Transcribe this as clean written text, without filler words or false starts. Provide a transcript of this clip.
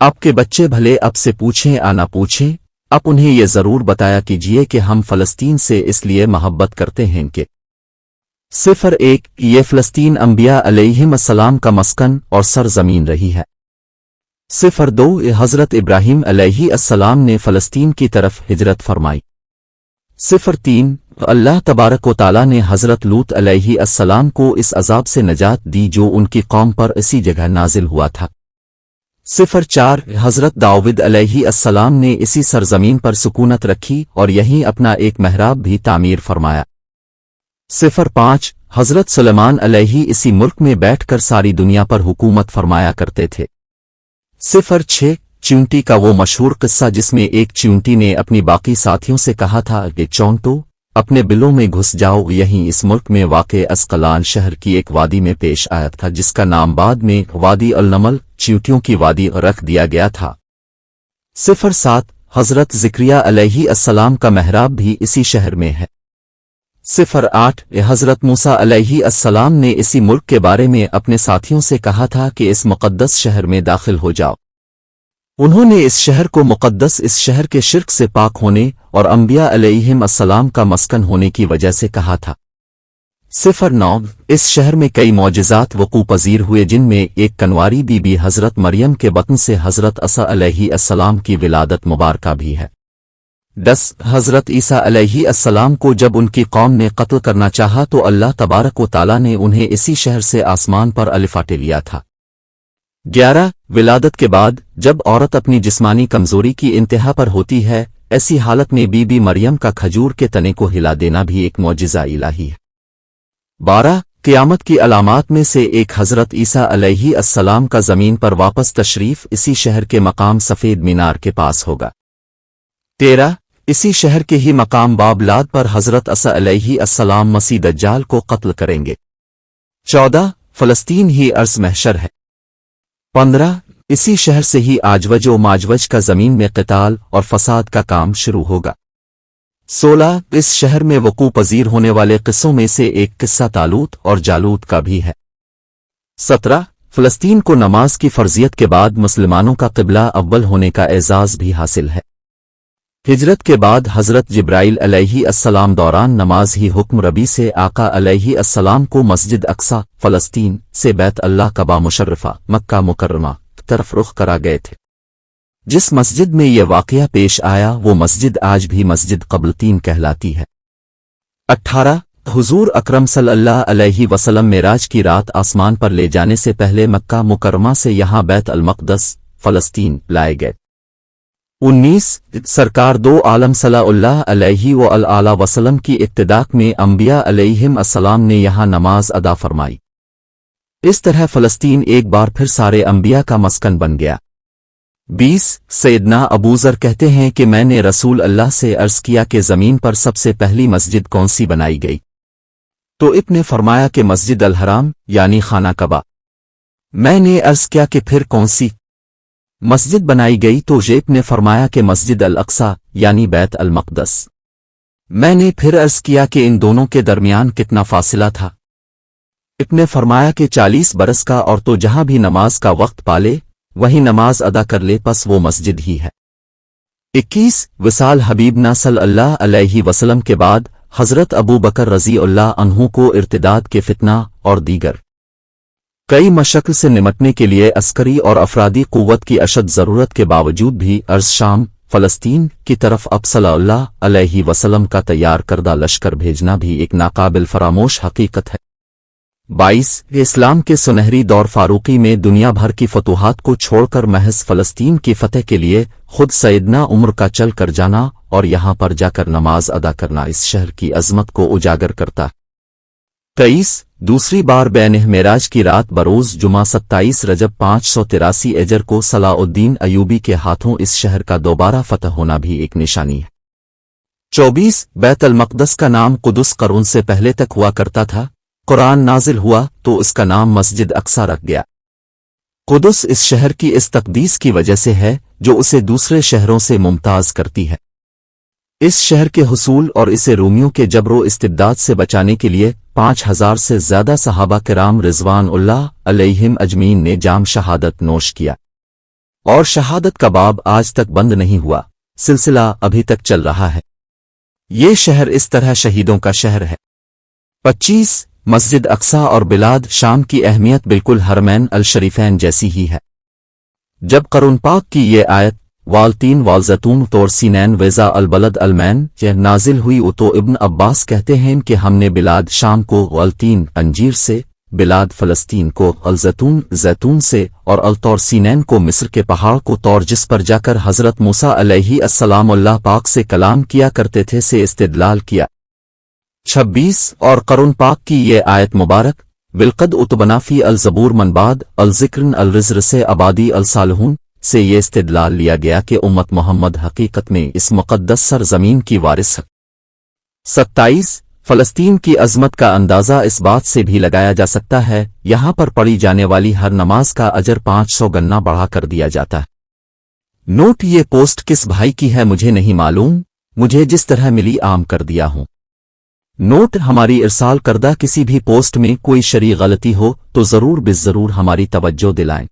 آپ کے بچے بھلے اب سے پوچھیں نہ پوچھیں، اب انہیں یہ ضرور بتایا کیجیے کہ ہم فلسطین سے اس لیے محبت کرتے ہیں کہ 01 یہ فلسطین انبیاء علیہم السلام کا مسکن اور سرزمین رہی ہے۔ 02 حضرت ابراہیم علیہ السلام نے فلسطین کی طرف ہجرت فرمائی۔ 03 اللہ تبارک و تعالی نے حضرت لوط علیہ السلام کو اس عذاب سے نجات دی جو ان کی قوم پر اسی جگہ نازل ہوا تھا۔ 04 حضرت داؤد علیہ السلام نے اسی سرزمین پر سکونت رکھی اور یہیں اپنا ایک محراب بھی تعمیر فرمایا۔ 05 حضرت سلیمان علیہ اسی ملک میں بیٹھ کر ساری دنیا پر حکومت فرمایا کرتے تھے۔ 06 چیونٹی کا وہ مشہور قصہ جس میں ایک چیونٹی نے اپنی باقی ساتھیوں سے کہا تھا کہ چونٹو اپنے بلوں میں گھس جاؤ، یہیں اس ملک میں واقع اسقلان شہر کی ایک وادی میں پیش آیا تھا جس کا نام بعد میں وادی النمل چیونٹیوں کی وادی رکھ دیا گیا تھا۔ 07 حضرت زکریا علیہ السلام کا محراب بھی اسی شہر میں ہے۔ 08 حضرت موسیٰ علیہ السلام نے اسی ملک کے بارے میں اپنے ساتھیوں سے کہا تھا کہ اس مقدس شہر میں داخل ہو جاؤ۔ انہوں نے اس شہر کو مقدس اس شہر کے شرک سے پاک ہونے اور انبیاء علیہم السلام کا مسکن ہونے کی وجہ سے کہا تھا۔ 09 اس شہر میں کئی معجزات وقوع پذیر ہوئے جن میں ایک کنواری بی بی حضرت مریم کے بطن سے حضرت عیسیٰ علیہ السلام کی ولادت مبارکہ بھی ہے۔ 10 حضرت عیسیٰ علیہ السلام کو جب ان کی قوم نے قتل کرنا چاہا تو اللہ تبارک و تعالی نے انہیں اسی شہر سے آسمان پر الفاٹے لیا تھا۔ 11 ولادت کے بعد جب عورت اپنی جسمانی کمزوری کی انتہا پر ہوتی ہے، ایسی حالت میں بی بی مریم کا کھجور کے تنے کو ہلا دینا بھی ایک معجزہ الہی ہے۔ 12 قیامت کی علامات میں سے ایک حضرت عیسیٰ علیہ السلام کا زمین پر واپس تشریف اسی شہر کے مقام سفید مینار کے پاس ہوگا۔ 13 اسی شہر کے ہی مقام بابلاد پر حضرت عیسیٰ علیہ السلام مسیح دجال کو قتل کریں گے۔ 14 فلسطین ہی ارض محشر ہے۔ 15 اسی شہر سے ہی آجوج و ماجوج کا زمین میں قتال اور فساد کا کام شروع ہوگا۔ 16 اس شہر میں وقوع پذیر ہونے والے قصوں میں سے ایک قصہ طالوت اور جالوت کا بھی ہے۔ 17 فلسطین کو نماز کی فرضیت کے بعد مسلمانوں کا قبلہ اول ہونے کا اعزاز بھی حاصل ہے۔ ہجرت کے بعد حضرت جبرائیل علیہ السلام دوران نماز ہی حکم ربی سے آقا علیہ السلام کو مسجد اقصی فلسطین سے بیت اللہ کعبہ مشرفہ مکہ مکرمہ طرف رخ کرا گئے تھے۔ جس مسجد میں یہ واقعہ پیش آیا وہ مسجد آج بھی مسجد قبلتین کہلاتی ہے۔ 18 حضور اکرم صلی اللہ علیہ وسلم معراج کی رات آسمان پر لے جانے سے پہلے مکہ مکرمہ سے یہاں بیت المقدس فلسطین لائے گئے۔ 19 سرکار دو عالم صلی اللہ علیہ وآلہ وسلم کی ابتداء میں انبیاء علیہم السلام نے یہاں نماز ادا فرمائی۔ اس طرح فلسطین ایک بار پھر سارے انبیاء کا مسکن بن گیا۔ 20 سیدنا ابو ذر کہتے ہیں کہ میں نے رسول اللہ سے عرض کیا کہ زمین پر سب سے پہلی مسجد کون سی بنائی گئی؟ تو ابن نے فرمایا کہ مسجد الحرام یعنی خانہ کعبہ۔ میں نے عرض کیا کہ پھر کون سی مسجد بنائی گئی؟ تو ابن نے فرمایا کہ مسجد الاقصی یعنی بیت المقدس۔ میں نے پھر عرض کیا کہ ان دونوں کے درمیان کتنا فاصلہ تھا؟ ابن نے فرمایا کہ 40 برس کا، اور تو جہاں بھی نماز کا وقت پالے وہی نماز ادا کر لے، پس وہ مسجد ہی ہے۔ 21 وصال حبیبنا صلی اللہ علیہ وسلم کے بعد حضرت ابو بکر رضی اللہ عنہ کو ارتداد کے فتنہ اور دیگر کئی مشقت سے نمٹنے کے لیے عسکری اور افرادی قوت کی اشد ضرورت کے باوجود بھی ارض شام فلسطین کی طرف اب صلی اللہ علیہ وسلم کا تیار کردہ لشکر بھیجنا بھی ایک ناقابل فراموش حقیقت ہے۔ 22 اسلام کے سنہری دور فاروقی میں دنیا بھر کی فتوحات کو چھوڑ کر محض فلسطین کی فتح کے لیے خود سیدنا عمر کا چل کر جانا اور یہاں پر جا کر نماز ادا کرنا اس شہر کی عظمت کو اجاگر کرتا۔ 23 دوسری بار بین معراج کی رات بروز جمعہ 27 رجب 583 اجر کو صلاح الدین ایوبی کے ہاتھوں اس شہر کا دوبارہ فتح ہونا بھی ایک نشانی ہے۔ 24 بیت المقدس کا نام قدس قرون سے پہلے تک ہوا کرتا تھا، قرآن نازل ہوا تو اس کا نام مسجد اقصی رکھ گیا۔ قدس اس شہر کی اس تقدیس کی وجہ سے ہے جو اسے دوسرے شہروں سے ممتاز کرتی ہے۔ اس شہر کے حصول اور اسے رومیوں کے جبر و استبداد سے بچانے کے لیے 5000 سے زیادہ صحابہ کرام رضوان اللہ علیہم اجمعین نے جام شہادت نوش کیا۔ اور شہادت کا باب آج تک بند نہیں ہوا، سلسلہ ابھی تک چل رہا ہے۔ یہ شہر اس طرح شہیدوں کا شہر ہے۔ 25 مسجد اقصی اور بلاد شام کی اہمیت بالکل حرمین الشریفین جیسی ہی ہے۔ جب قرآن پاک کی یہ آیت والتین والزیتون طور سینین ویزا البلد المین یہ نازل ہوئی تو ابن عباس کہتے ہیں کہ ہم نے بلاد شام کو والتین انجیر سے، بلاد فلسطین کو الزیتون زیتون سے اور الطور سینین کو مصر کے پہاڑ کو طور جس پر جا کر حضرت موسیٰ علیہ السلام اللہ پاک سے کلام کیا کرتے تھے سے استدلال کیا۔ 26 اور قرآن پاک کی یہ آیت مبارک بالقد اتبنا فی الزبور من بعد الذکرن الرزر سے عبادی الصالحون سے یہ استدلال لیا گیا کہ امت محمد حقیقت میں اس مقدس سرزمین کی وارث ہے۔ 27 فلسطین کی عظمت کا اندازہ اس بات سے بھی لگایا جا سکتا ہے، یہاں پر پڑھی جانے والی ہر نماز کا اجر 500 گنا بڑھا کر دیا جاتا ہے۔ نوٹ: یہ پوسٹ کس بھائی کی ہے مجھے نہیں معلوم، مجھے جس طرح ملی عام کر دیا ہوں۔ نوٹ: ہماری ارسال کردہ کسی بھی پوسٹ میں کوئی شرعی غلطی ہو تو ضرور ہماری توجہ دلائیں۔